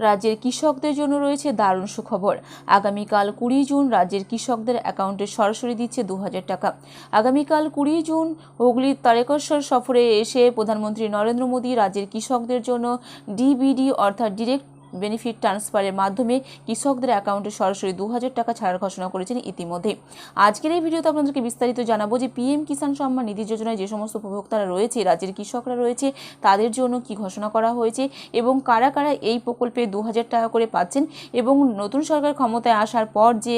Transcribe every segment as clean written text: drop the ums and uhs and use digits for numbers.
রাজ্যের কৃষকদের জন্য রয়েছে দারুণ সুখবর। আগামীকাল 20 জুন রাজ্যের কৃষকদের অ্যাকাউন্টে সরাসরি দিচ্ছে 2000 টাকা। আগামীকাল 20 জুন হুগলির তারকেশ্বর সফরে এসে প্রধানমন্ত্রী নরেন্দ্র মোদী রাজ্যের কৃষকদের জন্য ডিবিডি অর্থাৎ ডিরেক্ট বেনিফিট ট্রান্সফারের মাধ্যমে কৃষকদের অ্যাকাউন্টে সরাসরি 2000 টাকা ছাড়ার ঘোষণা করেছেন ইতিমধ্যে। আজকের এই ভিডিওতে আপনাদেরকে বিস্তারিত জানাবো যে পিএম কিষাণ সম্মান নিধি যোজনায় যে সমস্ত উপভোক্তারা রয়েছে, রাজ্যের কৃষকরা রয়েছে, তাদের জন্য কি ঘোষণা করা হয়েছে এবং কারা কারা এই প্রকল্পে 2000 টাকা করে পাচ্ছেন এবং নতুন সরকার ক্ষমতায় আসার পর যে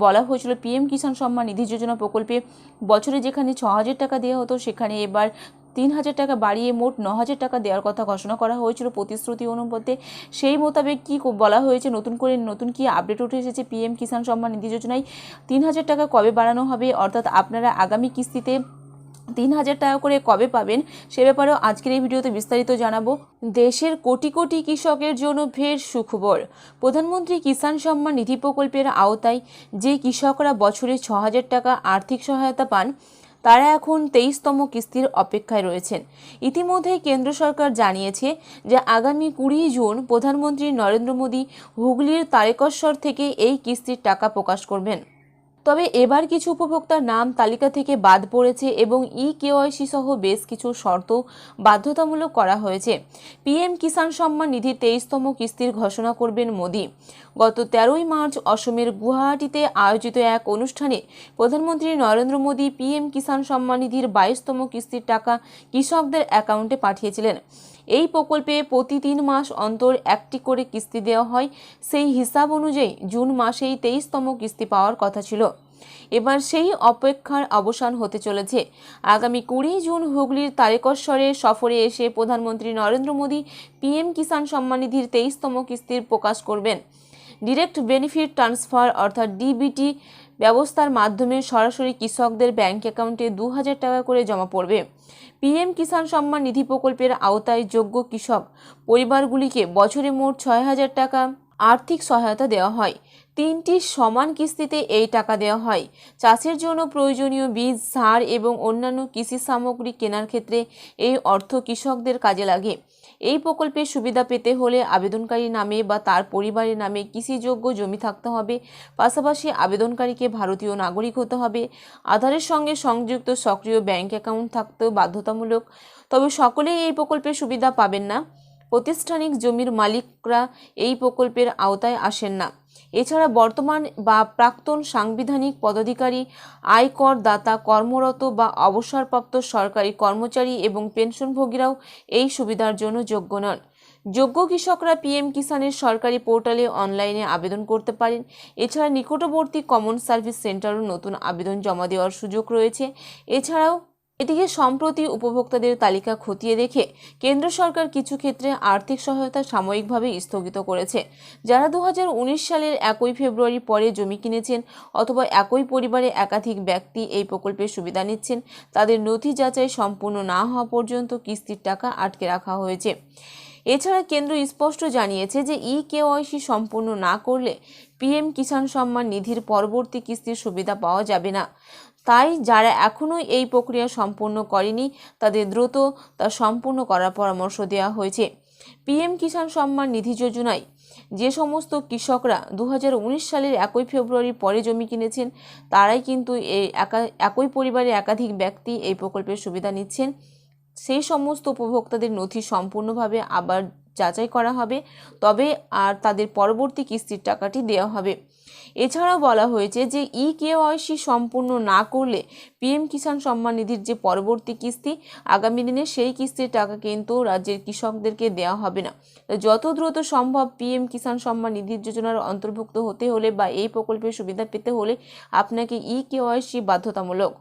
বলা হয়েছিল পিএম কিষাণ সম্মান নিধি যোজনা প্রকল্পে বছরে যেখানে 6000 টাকা দেওয়া হতো সেখানে এবার 3000 টাকা বাড়িয়ে মোট 9000 টাকা দেওয়ার কথা ঘোষণা করা হয়েছিল প্রতিশ্রুতি অনুপাতে। সেই মোতাবেক কি বলা হয়েছে, নতুন কি আপডেট উঠে এসেছে পিএম কিষাণ সম্মান নিধি যোজনায় 3000 টাকা কবে বাড়ানো হবে, অর্থাৎ আপনারা আগামী কিস্তিতে 3000 টাকা করে কবে পাবেন সে ব্যাপারেও আজকের এই ভিডিওতে বিস্তারিত জানাবো। দেশের কোটি কোটি কৃষকের জন্য ফের সুখবর। প্রধানমন্ত্রী কিষাণ সম্মান নিধি প্রকল্পের আওতায় যে কৃষকরা বছরে 6000 টাকা আর্থিক সহায়তা পান তারা এখন 23তম কিস্তির অপেক্ষায় রয়েছেন। ইতিমধ্যে কেন্দ্র সরকার জানিয়েছে যে আগামী 20 জুন প্রধানমন্ত্রী নরেন্দ্র মোদী হুগলির তারকেশ্বর থেকে এই কিস্তির টাকা প্রকাশ করবেন। তবে এবার কিছু উপভোক্তার নাম তালিকা থেকে বাদ পড়েছে এবং কেওয়াইসি সহ বেশ কিছু শর্ত বাধ্যতামূলক করা হয়েছে। পিএম কিষাণ সম্মান নিধি 23তম কিস্তির ঘোষণা করবেন মোদী। গত 13ই মার্চ অসমের গুয়াহাটিতে আয়োজিত এক অনুষ্ঠানে প্রধানমন্ত্রী নরেন্দ্র মোদী পিএম কিষাণ সম্মান নিধির 22তম কিস্তির টাকা কৃষকদের অ্যাকাউন্টে পাঠিয়েছিলেন। এই প্রকল্পে প্রতি 3 মাস অন্তর একটি করে কিস্তি দেওয়া হয়। সেই হিসাব অনুযায়ী জুন মাসেই 23তম কিস্তি পাওয়ার কথা ছিল। এবার সেই অপেক্ষার অবসান হতে চলেছে। আগামী 20 জুন হুগলির তারকেশ্বরে সফরে এসে প্রধানমন্ত্রী নরেন্দ্র মোদী পিএম কিষাণ সম্মান নিধির 23তম কিস্তির প্রকাশ করবেন। ডিরেক্ট বেনিফিট ট্রান্সফার অর্থাৎ ডিবিটি ব্যবস্থার মাধ্যমে সরাসরি কৃষকদের ব্যাংক অ্যাকাউন্টে 2000 টাকা করে জমা পড়বে। পিএম কিষাণ সম্মান নিধি প্রকল্পের আওতায় যোগ্য কৃষক পরিবারগুলিকে বছরে মোট 6000 টাকা আর্থিক সহায়তা দেওয়া হয়। 3টি সমান কিস্তিতে এই টাকা দেওয়া হয়। চাষের জন্য প্রয়োজনীয় বীজ, সার এবং অন্যান্য কৃষি সামগ্রী কেনার ক্ষেত্রে এই অর্থ কৃষকদের কাজে লাগে। এই প্রকল্পের সুবিধা পেতে হলে আবেদনকারী নামে বা তার পরিবারের নামে কৃষিযোগ্য জমি থাকতে হবে। পাশাপাশি আবেদনকারীকে ভারতীয় নাগরিক হতে হবে। আধারের সঙ্গে সংযুক্ত সক্রিয় ব্যাংক অ্যাকাউন্ট থাকতেও বাধ্যতামূলক। তবে সকলেই এই প্রকল্পের সুবিধা পাবেন না। প্রাতিষ্ঠানিক জমির মালিকরা এই প্রকল্পের আওতায় আসেন না। এছাড়া বর্তমান বা প্রাক্তন সাংবিধানিক পদাধিকারী, আয়কর দাতা, কর্মরত বা অবসরপ্রাপ্ত সরকারি কর্মচারী এবং পেনশনভোগীরাও এই সুবিধার জন্য যোগ্য নন। যোগ্য কৃষকরা পিএম কিষাণের সরকারি পোর্টালে অনলাইনে আবেদন করতে পারেন। এছাড়া নিকটবর্তী কমন সার্ভিস সেন্টারও নতুন আবেদন জমা দেওয়ার সুযোগ রয়েছে। এছাড়াও এদিকে সম্প্রতি উপভোক্তাদের তালিকা খতিয়ে দেখে কেন্দ্র সরকার কিছু ক্ষেত্রে আর্থিক সহায়তা সাময়িকভাবে স্থগিত করেছে। যারা 2019 সালের 1 ফেব্রুয়ারি পরে জমি কিনেছেন অথবা একই পরিবারে একাধিক ব্যক্তি এই প্রকল্পের সুবিধা নিচ্ছেন, তাদের নথি যাচাই সম্পূর্ণ না হওয়া পর্যন্ত কিস্তির টাকা আটকে রাখা হয়েছে। এছাড়া কেন্দ্র স্পষ্ট জানিয়েছে যে কেওয়াইসি সম্পূর্ণ না করলে পিএম কিষাণ সম্মান নিধির পরবর্তী কিস্তির সুবিধা পাওয়া যাবে না। তাই যারা এখনও এই প্রক্রিয়া সম্পূর্ণ করেনি তাদের দ্রুত তা সম্পূর্ণ করার পরামর্শ দেওয়া হয়েছে। পিএম কিষাণ সম্মান নিধি যোজনায় যে সমস্ত কৃষকরা 2019 সালের 1 ফেব্রুয়ারি পরে জমি কিনেছেন তারাই কিন্তু একই পরিবারে একাধিক ব্যক্তি এই প্রকল্পের সুবিধা নিচ্ছেন। সেই সমস্ত উপভোক্তাদের নথি সম্পূর্ণভাবে আবার যাচাই করা হবে, তবে আর তাদের পরবর্তী কিস্তির টাকাটি দেওয়া হবে। এছাড়াও বলা হয়েছে যে কেওয়াইসি সম্পূর্ণ না করলে পিএম কিষাণ সম্মান নিধির যে পরবর্তী কিস্তি আগামী দিনে সেই কিস্তির টাকা কিন্তু রাজ্যের কৃষকদেরকে দেওয়া হবে না। যত দ্রুত সম্ভব পিএম কিষাণ সম্মান নিধি যোজনার অন্তর্ভুক্ত হতে হলে বা এই প্রকল্পের সুবিধা পেতে হলে আপনাকে কেওয়াইসি বাধ্যতামূলক।